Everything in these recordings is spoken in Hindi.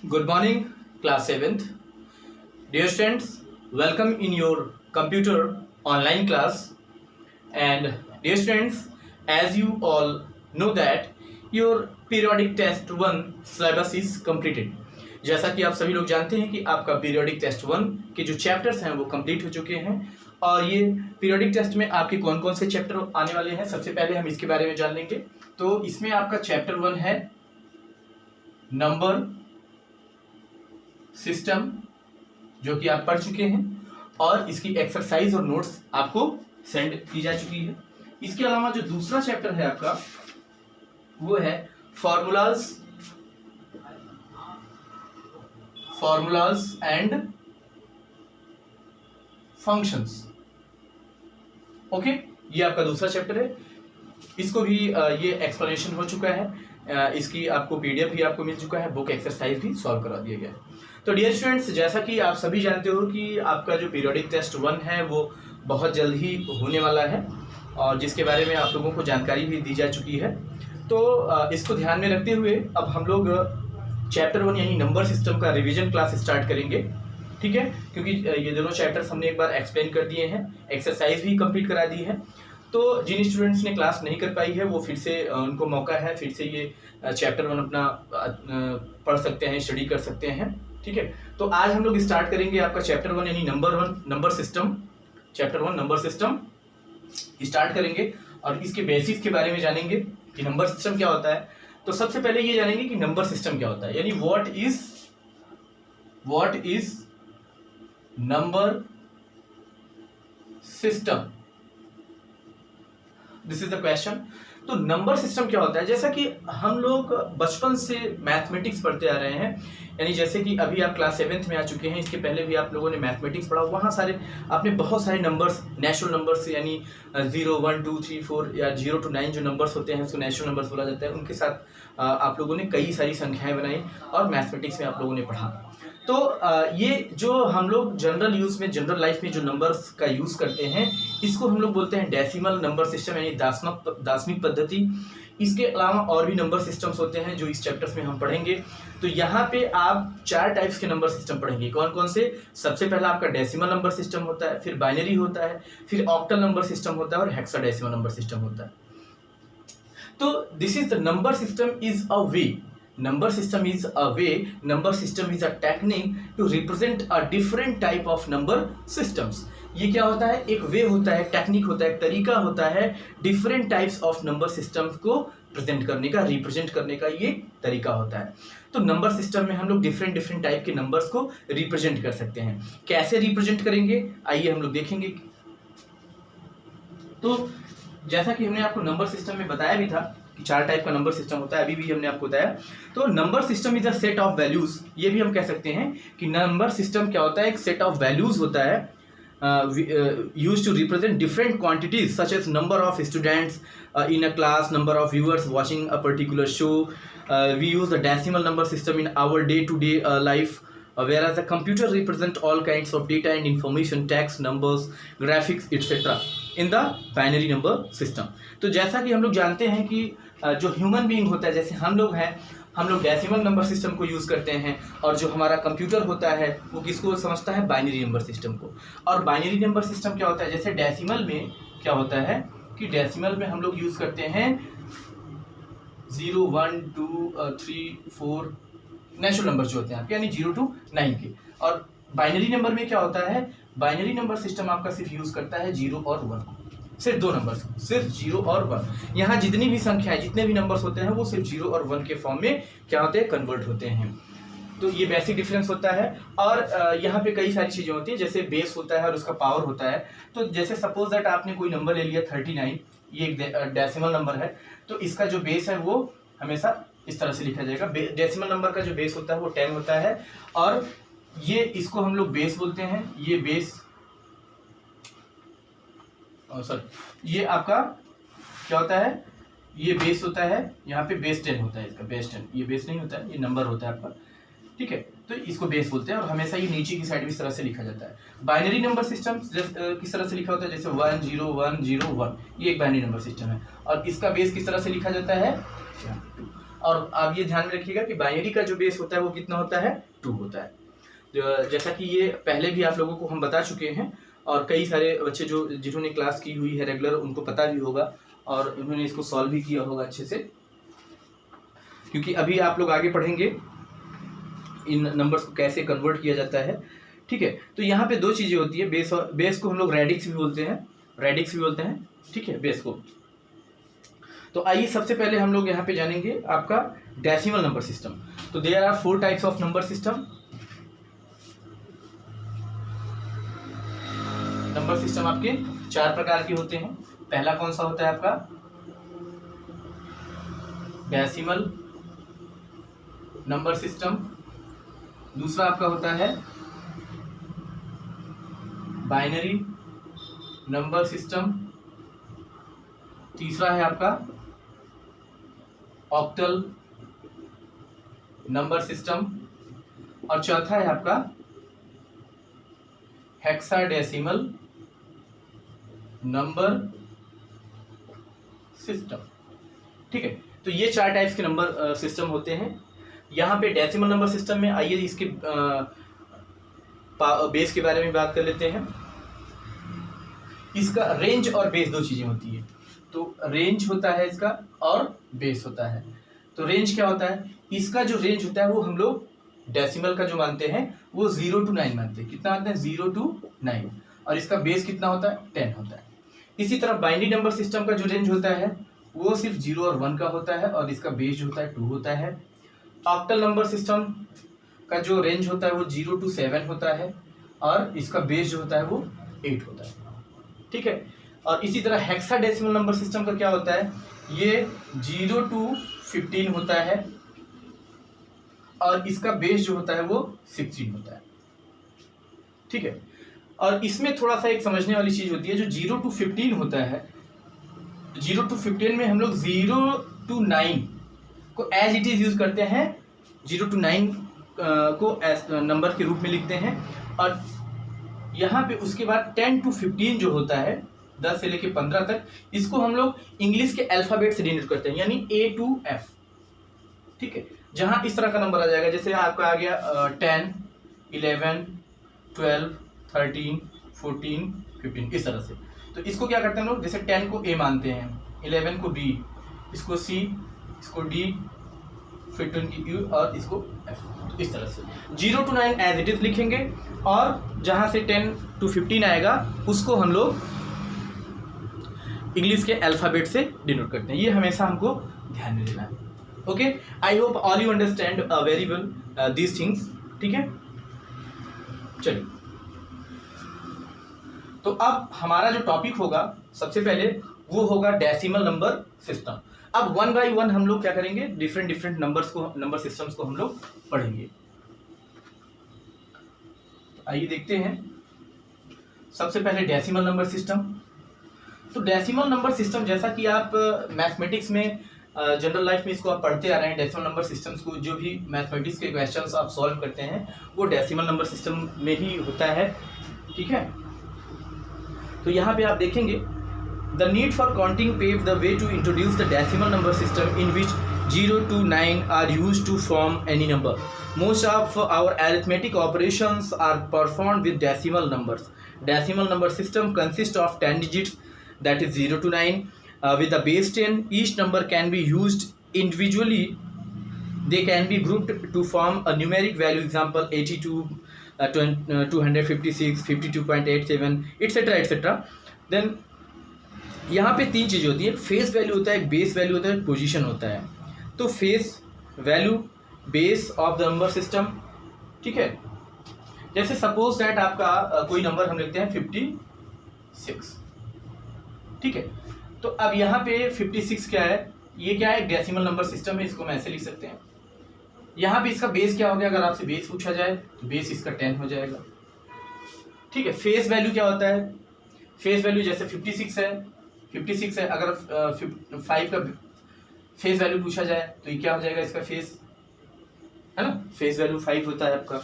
Good morning, class 7th. Dear students, welcome in your computer online class. And dear students, as you all know that your periodic test 1 syllabus is completed. जैसा कि आप सभी लोग जानते हैं कि आपका पीरियोडिक टेस्ट 1 के जो चैप्टर्स हैं वो कंप्लीट हो चुके हैं और ये पीरियोडिक टेस्ट में आपके कौन कौन से चैप्टर आने वाले हैं सबसे पहले हम इसके बारे में जान लेंगे। तो इसमें आपका चैप्टर 1 है नंबर सिस्टम, जो कि आप पढ़ चुके हैं और इसकी एक्सरसाइज और नोट्स आपको सेंड की जा चुकी है। इसके अलावा जो दूसरा चैप्टर है आपका वो है फॉर्मूलाज एंड फंक्शंस। ओके, ये आपका दूसरा चैप्टर है। इसको भी ये एक्सप्लेनेशन हो चुका है, इसकी आपको पीडीएफ भी आपको मिल चुका है, बुक एक्सरसाइज भी सॉल्व करा दिया गया है। तो डियर स्टूडेंट्स, जैसा कि आप सभी जानते हो कि आपका जो पीरियोडिक टेस्ट 1 है वो बहुत जल्द ही होने वाला है और जिसके बारे में आप लोगों को जानकारी भी दी जा चुकी है। तो इसको ध्यान में रखते हुए अब हम लोग चैप्टर 1 यानी नंबर सिस्टम का रिवीजन क्लास स्टार्ट करेंगे, ठीक है, क्योंकि ये दोनों चैप्टर्स हमने एक बार एक्सप्लेन कर दिए हैं, एक्सरसाइज भी कंप्लीट करा दी है। तो जिन स्टूडेंट्स ने क्लास नहीं कर पाई है वो फिर से उनको मौका है, फिर से ये चैप्टर 1 अपना पढ़ सकते हैं, स्टडी कर सकते हैं, ठीक है। तो आज हम लोग स्टार्ट करेंगे आपका चैप्टर 1 यानी number system, chapter 1 number system start करेंगे और इसके बेसिक्स के बारे में जानेंगे कि नंबर सिस्टम क्या होता है। तो सबसे पहले ये जानेंगे कि नंबर सिस्टम क्या होता है, यानी what is number system, this is the question. तो नंबर सिस्टम क्या होता है, जैसा कि हम लोग बचपन से मैथमेटिक्स पढ़ते आ रहे हैं, यानी जैसे कि अभी आप क्लास 7th में आ चुके हैं, इसके पहले भी आप लोगों ने मैथमेटिक्स पढ़ा, वहाँ सारे आपने बहुत सारे नंबर्स, नेचुरल नंबर्स यानी 0, 1, 2, 3, 4 या 0 to 9 जो नंबर्स होते हैं उसको नेचुरल नंबर्स बोला जाता है, उनके साथ आप लोगों ने कई सारी संख्याएं बनाई और मैथमेटिक्स में आप लोगों ने पढ़ा। तो ये जो हम लोग जनरल यूज़ में, जनरल लाइफ में जो नंबर्स का यूज़ करते हैं इसको हम लोग बोलते हैं डेसिमल नंबर सिस्टम यानी दार्शनिक पद्धति। इसके अलावा और भी नंबर सिस्टम्स होते हैं जो इस चैप्टर्स में हम पढ़ेंगे। तो यहाँ पे आप 4 टाइप्स के नंबर सिस्टम पढ़ेंगे। कौन कौन से? सबसे पहला आपका डेसिमल नंबर सिस्टम होता है, फिर बाइनरी होता है, फिर ऑक्टल नंबर सिस्टम होता है और हेक्साडेसिमल नंबर सिस्टम होता है। तो this is the number system is a way, number system is a way, number system is a technique to represent a different type of number systems। ये क्या होता है? एक वे होता है, टेक्निक होता है, एक तरीका होता है different types of number systems को प्रेजेंट करने का, रिप्रेजेंट करने का ये तरीका होता है। तो नंबर सिस्टम में हम लोग डिफरेंट टाइप के नंबर्स को रिप्रेजेंट कर सकते हैं। कैसे रिप्रेजेंट करेंगे आइए हम लोग देखेंगे। तो जैसा कि हमने आपको नंबर सिस्टम में बताया भी था कि 4 टाइप का नंबर सिस्टम होता है, अभी भी हमने आपको बताया। तो number system is a set of values, ये भी हम कह सकते हैं कि नंबर सिस्टम क्या होता है? एक सेट ऑफ वैल्यूज होता है used to represent different quantities such as number of students in a class, number of viewers watching a particular show. We use the decimal number system in our day to day life, whereas the computer represent all kinds of data and information, text, numbers, graphics, etc. in the binary number system। तो जैसा कि हम लोग जानते हैं कि जो ह्यूमन बीइंग होता है, जैसे हम लोग हैं, हम लोग डेसिमल नंबर सिस्टम को यूज़ करते हैं और जो हमारा कंप्यूटर होता है वो किसको समझता है? बाइनरी नंबर सिस्टम को। और बाइनरी नंबर सिस्टम क्या होता है? जैसे डेसिमल में क्या होता है कि डेसिमल में हम लोग यूज़ करते हैं 0, 1, 2, 3, 4 नेचुरल नंबर जो होते हैं आपके, यानी 0 to 9 के। और बाइनरी नंबर में क्या होता है? बाइनरी नंबर सिस्टम आपका सिर्फ यूज़ करता है 0 और 1, सिर्फ 2 नंबर्स, सिर्फ 0 और 1। यहाँ जितनी भी संख्याएं, जितने भी नंबर्स होते हैं वो सिर्फ 0 और 1 के फॉर्म में क्या होते हैं? कन्वर्ट होते हैं। तो ये बेसिक डिफरेंस होता है। और यहाँ पे कई सारी चीज़ें होती हैं, जैसे बेस होता है और उसका पावर होता है। तो जैसे सपोज दैट आपने कोई नंबर ले लिया 39, ये एक डेसिमल नंबर है, तो इसका जो बेस है वो हमेशा इस तरह से लिखा जाएगा। डेसिमल नंबर का जो बेस होता है वो 10 होता है और ये इसको हम लोग बेस बोलते हैं। ये बेस ये आपका क्या होता है? ये बेस होता है, यहाँ पे बेस 10 होता है, इसका बेस 10, ये बेस नहीं होता है, ये नंबर होता है आपका, ठीक है। तो इसको बेस बोलते हैं और हमेशा ये नीचे की साइड भी इस तरह से लिखा जाता है। बाइनरी नंबर सिस्टम किस तरह से लिखा होता है? जैसे 1 0 1 0 1, ये एक बाइनरी नंबर सिस्टम है और इसका बेस किस तरह से लिखा जाता है? और आप ये ध्यान में रखिएगा कि बाइनरी का जो बेस होता है वो कितना होता है, 2 होता है। जैसा कि ये पहले भी आप लोगों को हम बता चुके हैं और कई सारे बच्चे जिन्होंने क्लास की हुई है रेगुलर उनको पता भी होगा और उन्होंने इसको सॉल्व भी किया होगा अच्छे से, क्योंकि अभी आप लोग आगे पढ़ेंगे इन नंबर्स को कैसे कन्वर्ट किया जाता है। ठीक है, तो यहाँ पे 2 चीज़ें होती है, बेस को हम लोग रेडिक्स भी बोलते हैं, ठीक है, बेस को। तो आइए सबसे पहले हम लोग यहाँ पे जानेंगे आपका डेसिमल नंबर सिस्टम। तो there are 4 types of number system. Number system आपके 4 प्रकार के होते हैं। पहला कौन सा होता है आपका डेसिमल नंबर सिस्टम, दूसरा आपका होता है बाइनरी नंबर सिस्टम, तीसरा है आपका ऑक्टल नंबर सिस्टम और चौथा है आपका हेक्साडेसिमल नंबर सिस्टम। ठीक है, तो ये 4 टाइप्स के नंबर सिस्टम होते हैं। यहाँ पे डेसिमल नंबर सिस्टम में आइए इसके बेस के बारे में बात कर लेते हैं। इसका रेंज और बेस 2 चीज़ें होती है। तो रेंज होता है इसका और बेस होता है। तो रेंज क्या होता है, इसका जो रेंज होता है वो हम लोग डेसिमल का जो मानते हैं वो 0 to 9 मानते हैं। कितना मानते हैं, 0 to 9। और इसका बेस कितना होता है, 10 होता है। इसी तरह बाइनरी नंबर सिस्टम का जो रेंज होता है वो सिर्फ 0 और 1 का होता है और इसका बेस जो होता है 2 होता है। ऑक्टल नंबर सिस्टम का जो रेंज होता है वो 0 to 7 होता है और इसका बेस जो होता है वो 8 होता है। ठीक है, और इसी तरह हेक्साडेसिमल नंबर सिस्टम का क्या होता है, ये 0 to 15 होता है और इसका बेस जो होता है वो 16 होता है। ठीक है, और इसमें थोड़ा सा एक समझने वाली चीज होती है, जो 0 to 15 होता है, 0 to 15 में हम लोग 0 to 9 को एज इट इज यूज करते हैं, 0 to 9 को एज नंबर के रूप में लिखते हैं। और यहाँ पे उसके बाद 10 to 15 जो होता है, 10 से लेके 15 तक, इसको हम लोग इंग्लिश के अल्फाबेट से डिनोट करते हैं, यानी A to F। ठीक है, जहाँ इस तरह का नंबर आ जाएगा, जैसे आपका आ गया 10, 11, 12, 13, 14, 15, इस तरह से। तो इसको क्या करते हैं लोग, जैसे 10 को A मानते हैं, 11 को B, इसको C, इसको D, फिर 20 U और इसको F। तो इस तरह से 0 to 9 एज इट इज लिखेंगे और जहाँ से 10 to 15 आएगा उसको हम लोग इंग्लिश के अल्फाबेट से डिनोट करते हैं। ये हमेशा हमको ध्यान में देना है। Okay, I hope all you understand very well these things. ठीक है, चलिए, तो अब हमारा जो टॉपिक होगा सबसे पहले वो होगा डेसिमल नंबर सिस्टम। अब 1 by 1 हम लोग क्या करेंगे, डिफरेंट नंबर सिस्टम्स को हम लोग पढ़ेंगे। तो आइए देखते हैं सबसे पहले डेसिमल नंबर सिस्टम। तो डेसिमल नंबर सिस्टम, जैसा कि आप मैथमेटिक्स में जनरल लाइफ में इसको आप पढ़ते आ रहे हैं, डेसिमल नंबर सिस्टम्स को, जो भी मैथमेटिक्स के क्वेश्चंस आप सॉल्व करते हैं वो डेसिमल नंबर सिस्टम में ही होता है। ठीक है, तो यहाँ पे आप देखेंगे, the need for counting paved the way to introduce the decimal number system in which 0 to 9 are used to form any number. Most of our arithmetic operations are performed with decimal numbers. Decimal number system consists of 10 digits, that is 0 to 9. With the base 10, each number can be used individually. They can be grouped to form a numeric value, example 82, 256, 52.87, etc. etc. Then यहाँ पे 3 चीज़ें होती है, फेस वैल्यू होता है, एक बेस वैल्यू होता है, एक पोजीशन होता है। तो face value, base of the number system. ठीक है, जैसे सपोज दैट आपका कोई नंबर हम लिखते हैं 56। ठीक है, तो अब यहाँ पे 56 क्या है, ये क्या है, डेसिमल नंबर सिस्टम है, इसको हम ऐसे लिख सकते हैं। यहाँ पे इसका बेस क्या हो गया, अगर आपसे बेस पूछा जाए तो बेस इसका 10 हो जाएगा। ठीक है, फेस वैल्यू क्या होता है, फेस वैल्यू जैसे 56 है, अगर 5 का फेस वैल्यू पूछा जाए तो ये क्या हो जाएगा, इसका फेस है ना, फेस वैल्यू 5 होता है आपका।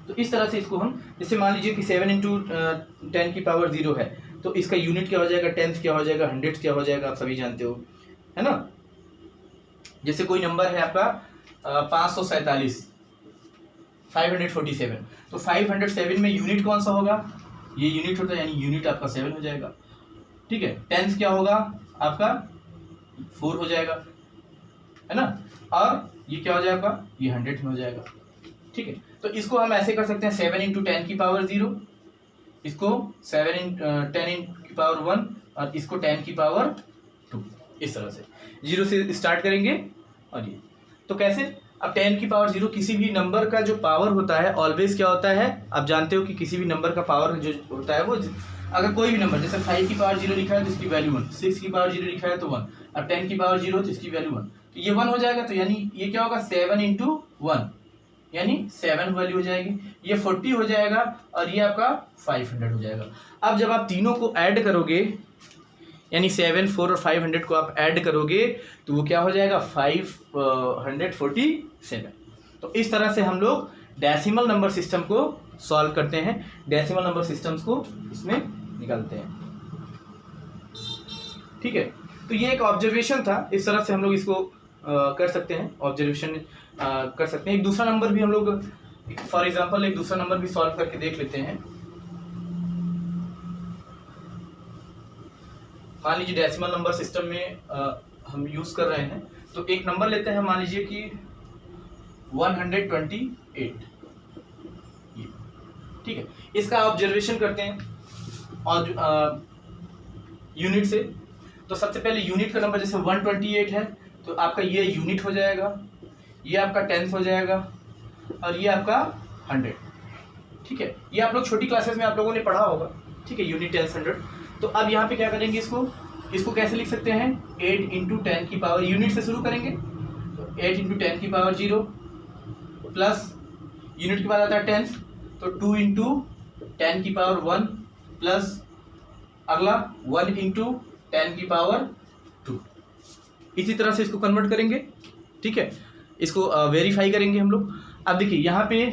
तो इस तरह से इसको हम, जैसे मान लीजिए कि 7 × 10 की पावर 0 है, तो इसका यूनिट क्या हो जाएगा, टेंथ क्या हो जाएगा, हंड्रेड क्या हो जाएगा, आप सभी जानते हो, है ना। जैसे कोई नंबर है आपका 547, 547, तो 507 में यूनिट कौन सा होगा, ये यूनिट होता है, यानी यूनिट आपका 7 हो जाएगा। ठीक है, टेंथ क्या होगा आपका 4 हो जाएगा, है ना, और ये क्या हो जाएगा, ये 100 में हो जाएगा। ठीक है, तो इसको हम ऐसे कर सकते हैं 7 × 10 की पावर 0, इसको 7 × 10 की पावर 1, और इसको 10 की पावर 2, इस तरह से 0 से स्टार्ट करेंगे। और ये तो कैसे, अब 10 की पावर 0, किसी भी नंबर का जो पावर होता है ऑलवेज क्या होता है, आप जानते हो कि किसी भी नंबर का पावर जो होता है वो, अगर कोई भी नंबर जैसे 5 की पावर 0 लिखा है तो इसकी वैल्यू 1, 6 की पावर 0 लिखा है तो 1, अब 10 की पावर 0 तो इसकी वैल्यू 1, तो ये 1 हो जाएगा। तो यानी ये क्या होगा 7 × 1, यानी 7 वैल्यू हो जाएगी, ये 40 हो जाएगा, और ये आपका 500 हो जाएगा। अब जब आप तीनों को ऐड करोगे, यानी 7, 4 और 500 को आप ऐड करोगे तो वो क्या हो जाएगा 547। तो इस तरह से हम लोग डेसिमल नंबर सिस्टम को सॉल्व करते हैं, डेसिमल नंबर सिस्टम्स को इसमें निकालते हैं। ठीक है, तो ये एक ऑब्जर्वेशन था, इस तरह से हम लोग इसको कर सकते हैं, ऑब्जर्वेशन कर सकते हैं। एक दूसरा नंबर भी हम लोग, फॉर एग्जांपल एक दूसरा नंबर भी सॉल्व करके देख लेते हैं। मान लीजिए डेसिमल नंबर सिस्टम में हम यूज कर रहे हैं, तो एक नंबर लेते हैं, मान लीजिए कि 128। ठीक है, इसका ऑब्जर्वेशन करते हैं और यूनिट से। तो सबसे पहले यूनिट का नंबर जैसे 128 है, तो आपका ये यूनिट हो जाएगा, ये आपका टेंथ हो जाएगा, और ये आपका 100। ठीक है, ये आप लोग छोटी क्लासेस में आप लोगों ने पढ़ा होगा। ठीक है, यूनिट, टेंथ, 100। तो अब यहाँ पे क्या करेंगे, इसको कैसे लिख सकते हैं, 8 × 10 की पावर, यूनिट से शुरू करेंगे, तो 8 × 10 की पावर 0 प्लस यूनिट के बाद आता है टेंथ, तो 2 × 10 की पावर 1 प्लस अगला 1 × 10 की पावर 2। इसी तरह से इसको कन्वर्ट करेंगे। ठीक है, इसको वेरीफाई करेंगे हम लोग। अब देखिए यहाँ पे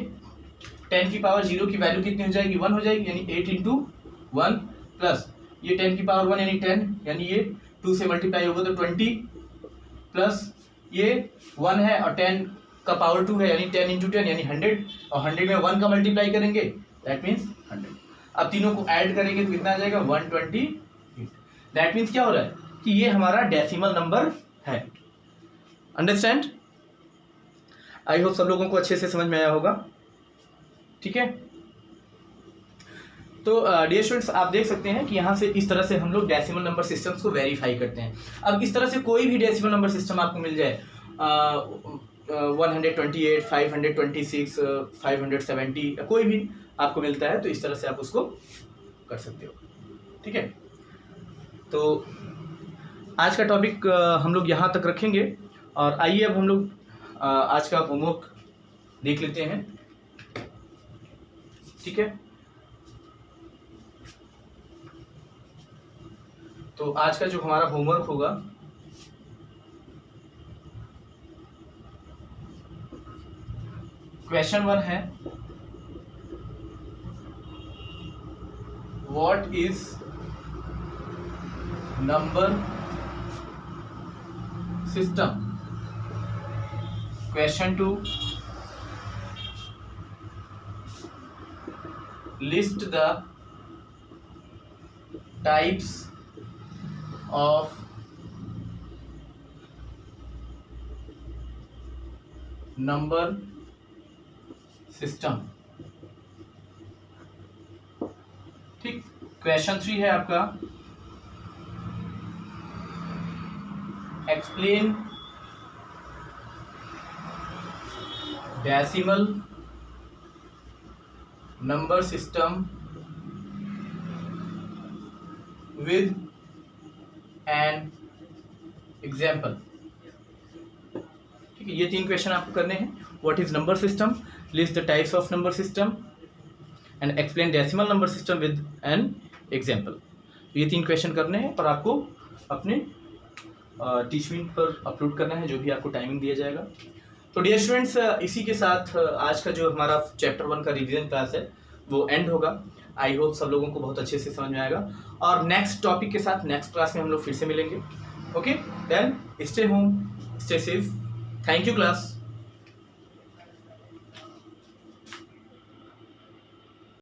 10 की पावर 0 की वैल्यू कितनी हो जाएगी, 1 हो जाएगी, यानी 8 × 1 प्लस ये 10 की पावर 1 यानी 10, यानी ये 2 से मल्टीप्लाई होगा तो 20, प्लस ये 1 है और 10 का पावर 2 है, यानी 10 × 10 यानी 100, और 100 में 1 का मल्टीप्लाई करेंगे, दैट मीन्स 100। अब तीनों को ऐड करेंगे तो कितना आ जाएगा 128। दैट मीन्स क्या हो रहा है कि ये हमारा डेसिमल नंबर है। अंडरस्टैंड? आई होप सब लोगों को अच्छे से समझ में आया होगा। ठीक है, तो डियर स्टूडेंट्स, आप देख सकते हैं कि यहाँ से इस तरह से हम लोग डेसिमल नंबर सिस्टम्स को वेरीफाई करते हैं। अब इस तरह से कोई भी डेसिमल नंबर सिस्टम आपको मिल जाए, 128, 526, 570, कोई भी आपको मिलता है तो इस तरह से आप उसको कर सकते हो। ठीक है, तो आज का टॉपिक हम लोग यहाँ तक रखेंगे, और आइए अब हम लोग आज का होमवर्क देख लेते हैं। ठीक है, तो आज का जो हमारा होमवर्क होगा, क्वेश्चन 1 है, what is number system. Question 2, list the types of number system। ठीक, क्वेश्चन 3 है आपका, explain decimal number system with an example. ठीक है, ये 3 क्वेश्चन आपको करने हैं। What is number system, list the types of number system, and explain decimal number system with an example. ये 3 क्वेश्चन करने हैं और आपको अपने टीचमिंट पर अपलोड करना है, जो भी आपको टाइमिंग दिया जाएगा। तो डियर स्टूडेंट्स, इसी के साथ आज का जो हमारा चैप्टर 1 का रिवीजन क्लास है वो एंड होगा। आई होप सब लोगों को बहुत अच्छे से समझ में आएगा, और नेक्स्ट टॉपिक के साथ नेक्स्ट क्लास में हम लोग फिर से मिलेंगे। Okay, then stay home, stay safe. Thank you class.